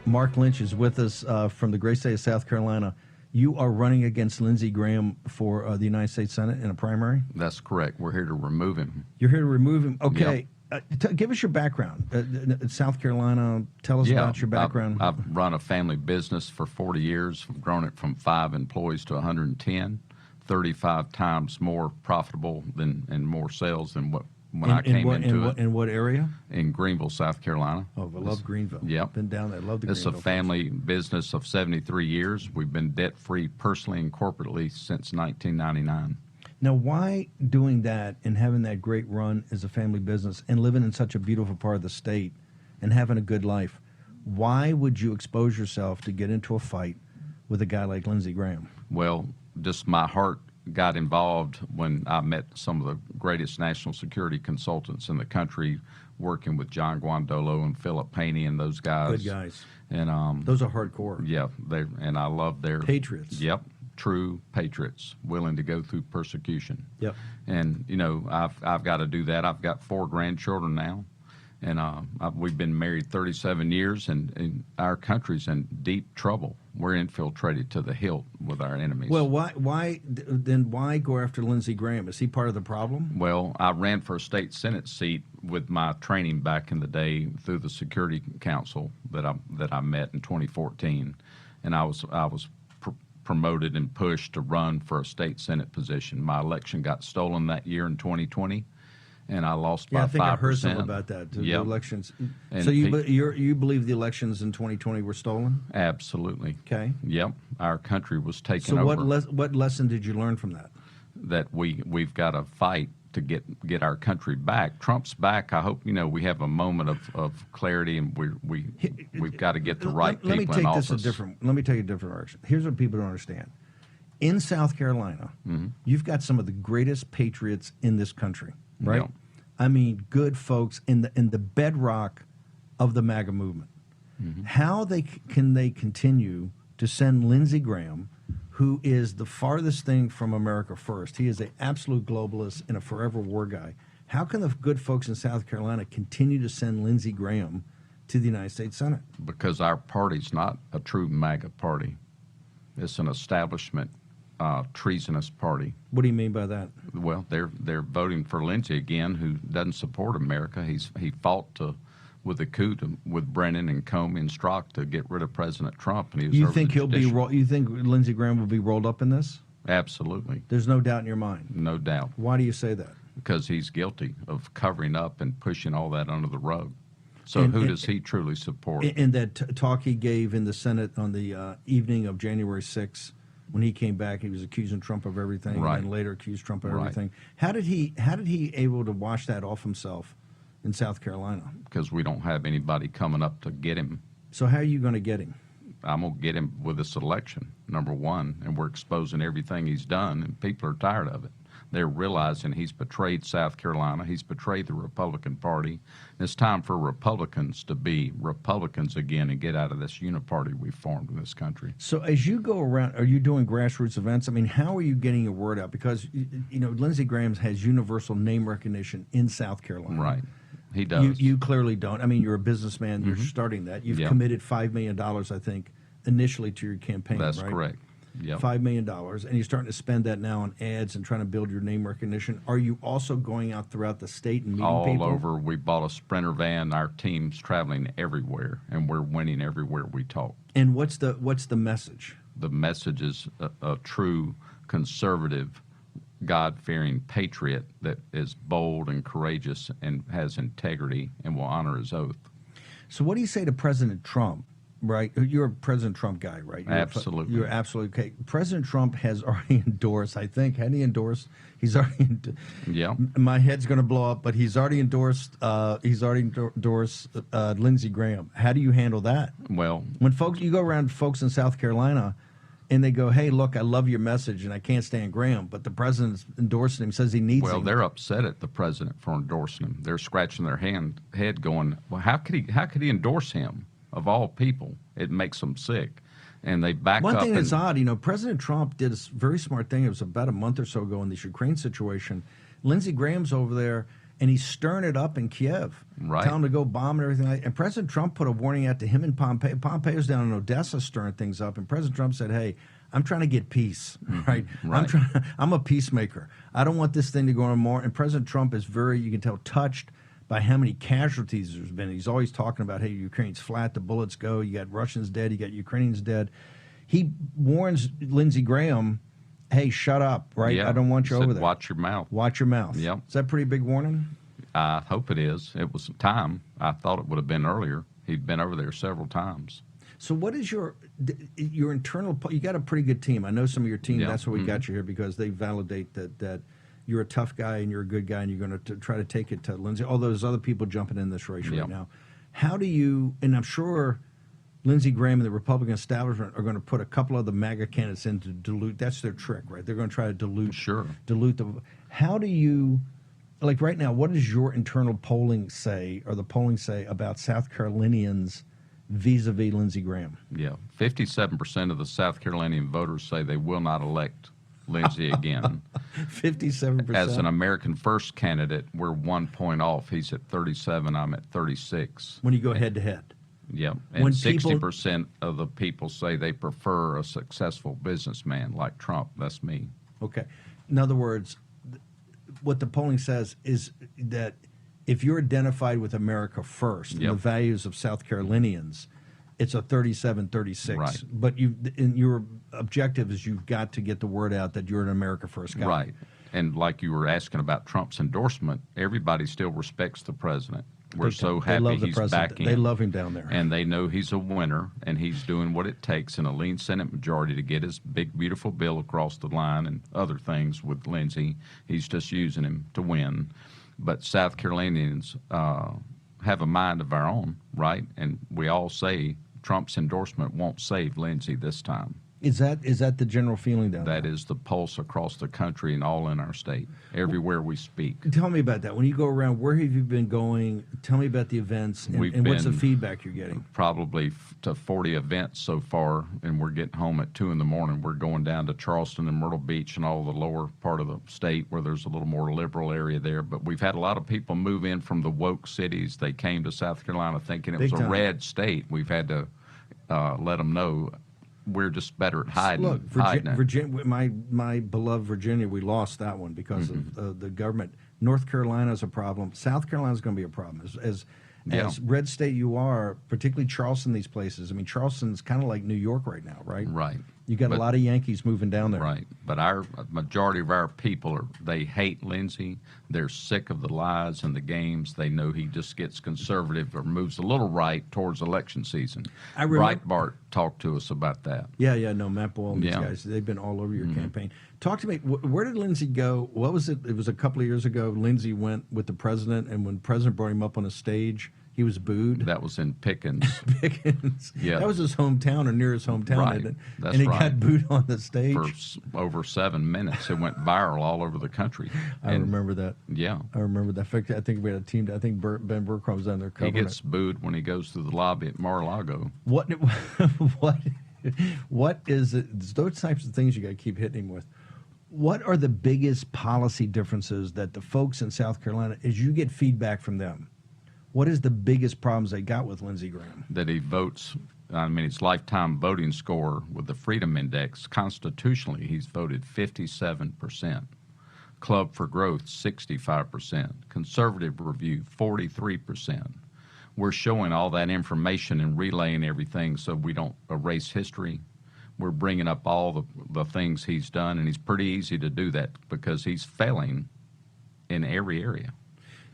Mark Lynch is with us from the great state of South Carolina. You are running against Lindsey Graham for the United States Senate in a primary? That's correct. We're here to remove him. You're here to remove him? Okay. Yep. Give us your background. South Carolina, tell us about your background. I've run a family business for 40 years. I've grown it from 5 employees to 110, 35 times more profitable and more sales than when I came into it. In what area? In Greenville, South Carolina. Oh, I love Greenville. Yep. Been down there. Love the It's Greenville. a family business of 73 years. We've been debt-free personally and corporately since 1999. Now, why doing that and having that great run as a family business and living in such a beautiful part of the state and having a good life, why would you expose yourself to get into a fight with a guy like Lindsey Graham? Well, just my heart got involved when I met some of the greatest national security consultants in the country, working with John Guandolo and Philip Paney and those guys. Good guys. And those are hardcore. Yeah, and I love their patriots. Yep, true patriots, willing to go through persecution. Yep. And I've got to do that. I've got 4 grandchildren now, and we've been married 37 years, and our country's in deep trouble. We're infiltrated to the hilt with our enemies. Well, why go after Lindsey Graham? Is he part of the problem? Well, I ran for a state Senate seat with my training back in the day through the Security Council that I met in 2014, and I was promoted and pushed to run for a state Senate position. My election got stolen that year in 2020. And I lost by 5%. I think I heard something about that. Yep. The elections. And so you believe the elections in 2020 were stolen? Absolutely. Okay. Yep. Our country was taken over. So what lesson did you learn from that? That we've got to fight to get our country back. Trump's back. I hope we have a moment of clarity, and we've got to get the right people in office. Let me take a different direction. Here's what people don't understand. In South Carolina, you've got some of the greatest patriots in this country. Right, Yep. I mean, good folks in the bedrock of the MAGA movement. How can they continue to send Lindsey Graham, who is the farthest thing from America first? He is an absolute globalist and a forever war guy. How can the good folks in South Carolina continue to send Lindsey Graham to the United States Senate? Because our party's not a true MAGA party. It's an establishment treasonous party. What do you mean by that? Well, they're voting for Lindsey again, who doesn't support America. He fought with the coup with Brennan and Comey and Strzok to get rid of President Trump, and he was. You think You think Lindsey Graham will be rolled up in this? Absolutely. There's no doubt in your mind. No doubt. Why do you say that? Because he's guilty of covering up and pushing all that under the rug. So who does he truly support? And that talk he gave in the Senate on the evening of January 6th. When he came back, he was accusing Trump of everything, right. and then later accused Trump of right. everything. How did he able to wash that off himself in South Carolina? Because we don't have anybody coming up to get him. So how are you going to get him? I'm going to get him with this election, number one, and we're exposing everything he's done, and people are tired of it. They're realizing he's betrayed South Carolina. He's betrayed the Republican Party. And it's time for Republicans to be Republicans again and get out of this uniparty we've formed in this country. So as you go around, are you doing grassroots events? I mean, how are you getting your word out? Because, Lindsey Graham has universal name recognition in South Carolina. Right. He does. You clearly don't. I mean, you're a businessman. You're starting that. You've committed $5 million, I think, initially to your campaign. That's right? correct. Yep. $5 million, and you're starting to spend that now on ads and trying to build your name recognition. Are you also going out throughout the state and meeting people? All over. We bought a Sprinter van. Our team's traveling everywhere, and we're winning everywhere we talk. And what's the message? The message is a true conservative, God-fearing patriot that is bold and courageous and has integrity and will honor his oath. So what do you say to President Trump? Right, you're a President Trump guy, right? Absolutely. You're absolutely okay. President Trump has already endorsed, I think, hadn't he endorsed? He's already. Yeah. My head's going to blow up, but he's already endorsed. Lindsey Graham. How do you handle that? Well, when you go around folks in South Carolina, and they go, "Hey, look, I love your message, and I can't stand Graham," but the president's endorsing him, says he needs him. Well, they're upset at the president for endorsing him. They're scratching their head, going, "Well, how could he endorse him?" Of all people, it makes them sick. And they back up. One thing that's odd, President Trump did a very smart thing. It was about a month or so ago in this Ukraine situation. Lindsey Graham's over there, and he's stirring it up in Kiev, Right. telling him to go bomb and everything. And President Trump put a warning out to him and Pompeo. Pompeo's down in Odessa stirring things up, and President Trump said, "Hey, I'm trying to get peace, right? Right. I'm a peacemaker. I don't want this thing to go on more." And President Trump is very, you can tell, touched by how many casualties there's been. He's always talking about, hey, Ukraine's flat, the bullets go, you got Russians dead, you got Ukrainians dead. He warns Lindsey Graham, hey, shut up, right? Yeah. I don't want you Said, over there. Watch your mouth. Watch your mouth. Yep. Is that a pretty big warning? I hope it is. It was time. I thought it would have been earlier. He'd been over there several times. So what is your internal, you got a pretty good team. I know some of your team, Yeah. that's why we got you here, because they validate that you're a tough guy and you're a good guy and you're going to try to take it to Lindsey. Although there's other people jumping in this race Yep. right now. How do you, and I'm sure Lindsey Graham and the Republican establishment are going to put a couple of the MAGA candidates in to dilute. That's their trick, right? They're going to try to dilute the. How do you, like right now, what does your internal polling say, or the polling say, about South Carolinians vis-a-vis Lindsey Graham? Yeah. 57% of the South Carolinian voters say they will not elect Lindsey again. 57%. As an American First candidate, we're 1 point off. He's at 37. I'm at 36. When you go head to head. Yeah, and When 60% of the people say they prefer a successful businessman like Trump. That's me. Okay. In other words, what the polling says is that if you're identified with America First and Yep. the values of South Carolinians, it's a 37-36. Right. But your objective is you've got to get the word out that you're an America First guy. Right. And like you were asking about Trump's endorsement, everybody still respects the president. We're so They happy love the he's president. back in. They love him down there. And they know he's a winner, and he's doing what it takes in a lean Senate majority to get his big, beautiful bill across the line and other things with Lindsey. He's just using him to win. But South Carolinians have a mind of our own, right? And we all say Trump's endorsement won't save Lindsey this time. Is that the general feeling down there? That is the pulse across the country and all in our state, everywhere we speak. Tell me about that. When you go around, where have you been going? Tell me about the events and what's the been feedback you're getting? Probably to 40 events so far, and we're getting home at 2 in the morning. We're going down to Charleston and Myrtle Beach and all the lower part of the state where there's a little more liberal area there. But we've had a lot of people move in from the woke cities. They came to South Carolina thinking it was a red state. We've had to let them know we're just better at hiding. Look, hiding it. Virginia, my beloved Virginia, we lost that one because of the government. North Carolina's a problem. South Carolina's going to be a problem. As red state you are, particularly Charleston, these places. I mean, Charleston's kind of like New York right now, right? Right. You got a lot of Yankees moving down there. Right. But our majority of our people they hate Lindsey. They're sick of the lies and the games. They know he just gets conservative or moves a little right towards election season. Breitbart talked to us about that. Yeah, no, Matt Boyle and these Yeah. guys, they've been all over your campaign. Talk to me, where did Lindsey go? What was it? It was a couple of years ago. Lindsey went with the president, and when the president brought him up on a stage, he was booed. That was in Pickens. Pickens. Yeah. That was his hometown or near his hometown, Right. isn't it? That's and he right. got booed on the stage. For over 7 minutes. It went viral all over the country. I remember that. Yeah. I remember that. In fact, I think we had a team. I think Ben Burkholm was on there He covering gets it. booed when he goes through the lobby at Mar-a-Lago. What is it? It's those types of things you got to keep hitting him with. What are the biggest policy differences that the folks in South Carolina, as you get feedback from them, what is the biggest problems they got with Lindsey Graham? That he votes, I mean, his lifetime voting score with the Freedom Index, constitutionally, he's voted 57%. Club for Growth, 65%. Conservative Review, 43%. We're showing all that information and relaying everything so we don't erase history. We're bringing up all the things he's done, and he's pretty easy to do that because he's failing in every area.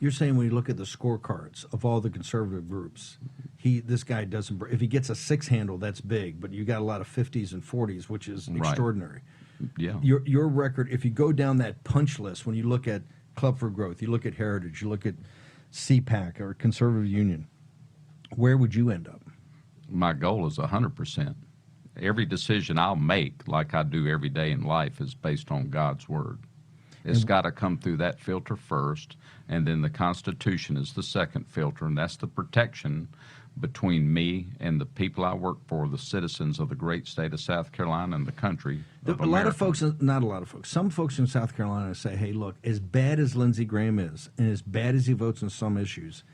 You're saying when you look at the scorecards of all the conservative groups, this guy doesn't. If he gets a 6 handle, that's big. But you got a lot of 50s and 40s, which is extraordinary. Yeah. Your record, if you go down that punch list, when you look at Club for Growth, you look at Heritage, you look at CPAC or Conservative Union, where would you end up? My goal is 100%. Every decision I'll make, like I do every day in life, is based on God's Word. It's got to come through that filter first, and then the Constitution is the second filter, and that's the protection. between me and the people I work for, the citizens of the great state of South Carolina and the country of A lot America. of folks, not a lot of folks, some folks in South Carolina say, hey, look, as bad as Lindsey Graham is, and as bad as he votes on some issues,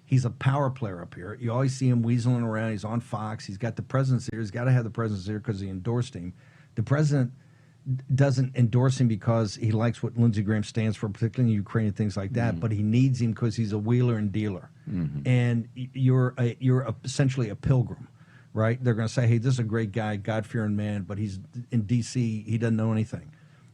he's a power player up here. You always see him weaseling around. He's on Fox. He's got the president's ear. He's got to have the president's ear because he endorsed him. The president doesn't endorse him because he likes what Lindsey Graham stands for, particularly in Ukraine and things like that, but he needs him because he's a wheeler and dealer. And you're essentially a pilgrim, right? They're going to say, hey, this is a great guy, God-fearing man, but he's in D.C., he doesn't know anything.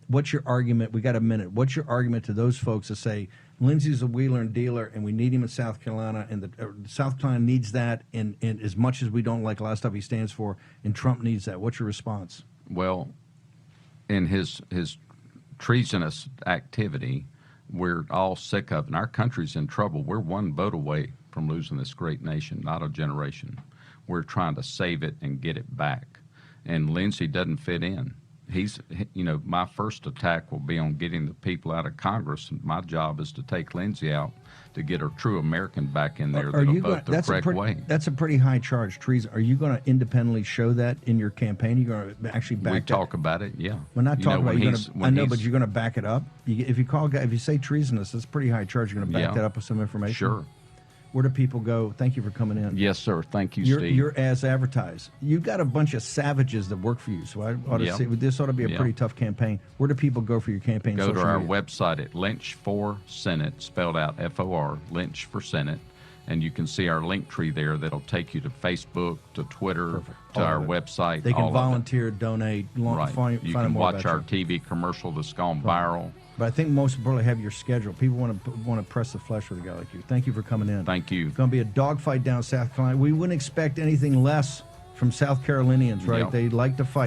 What's your argument? We got a minute. What's your argument to those folks that say Lindsey's a wheeler and dealer, and we need him in South Carolina, and South Carolina needs that, and as much as we don't like a lot of stuff he stands for, and Trump needs that? What's your response? Well, in his treasonous activity, we're all sick of, and our country's in trouble. We're one vote away from losing this great nation, not a generation. We're trying to save it and get it back. And Lindsey doesn't fit in. My first attack will be on getting the people out of Congress. My job is to take Lindsey out to get a true American back in there that'll vote the correct way. That's a pretty high charge, treason. Are you going to independently show that in your campaign? You're going to actually back We that? talk about it, yeah. We're not talking about you're gonna, I know, but he's- you're going to back it up. If you say treasonous, that's a pretty high charge. You're going to back that up with some information. Sure. Where do people go? Thank you for coming in. Yes, sir. Thank you, Steve. You're as advertised. You've got a bunch of savages that work for you, so I ought to say this ought to be a pretty tough campaign. Where do people go for your campaign? Go to social our media? website at Lynch for Senate, spelled out FOR, Lynch for Senate, and you can see our link tree there that'll take you to Facebook, to Twitter, to All our of it. website. They can all of it. volunteer, donate, Right. find You out can more watch about our you. TV commercial that's gone viral. But I think most importantly, have your schedule. People want to press the flesh with a guy like you. Thank you for coming in. Thank you. It's going to be a dogfight down South Carolina. We wouldn't expect anything less from South Carolinians, right? Yep. They like to fight.